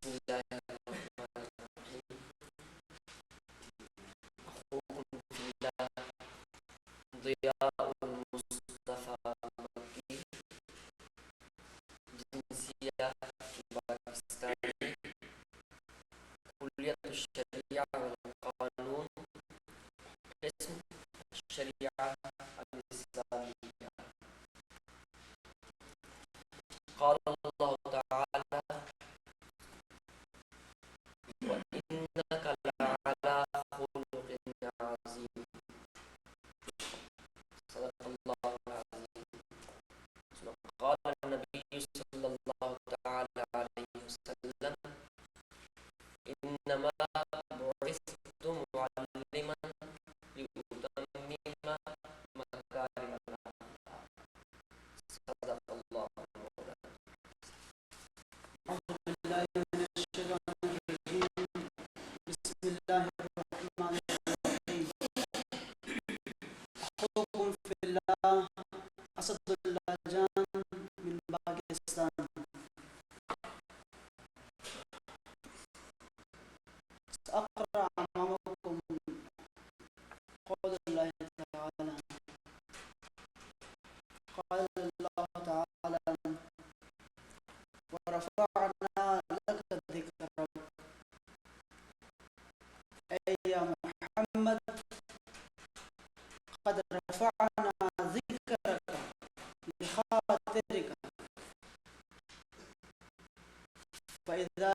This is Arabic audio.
الله الرحمن الرحيم. أخوكم في الله ضياء المصطفى مكي، جنسية باكستاني، كلية الشريعة والقانون، قسم الشريعة الإسلامية. قال الله تعالى: وإنك لعلى خلق عظيم. صدق الله العظيم. قال النبي صلى الله تعالى عليه وسلم: إنما بعثت معلما لأتمم مكارم الأخلاق. صدق الله مولانا. أعوذ بالله من الشيطان الرجيم. بسم الله الرحمن الرحيم. أخوكم في الله أسد الله جان من باكستان. سأقرأ أمامكم قول الله تعالى. قال الله تعالى: ورفعنا لك ذكرك. أي يا محمد، قد رفعنا ذكرك بخاطرك، فإذا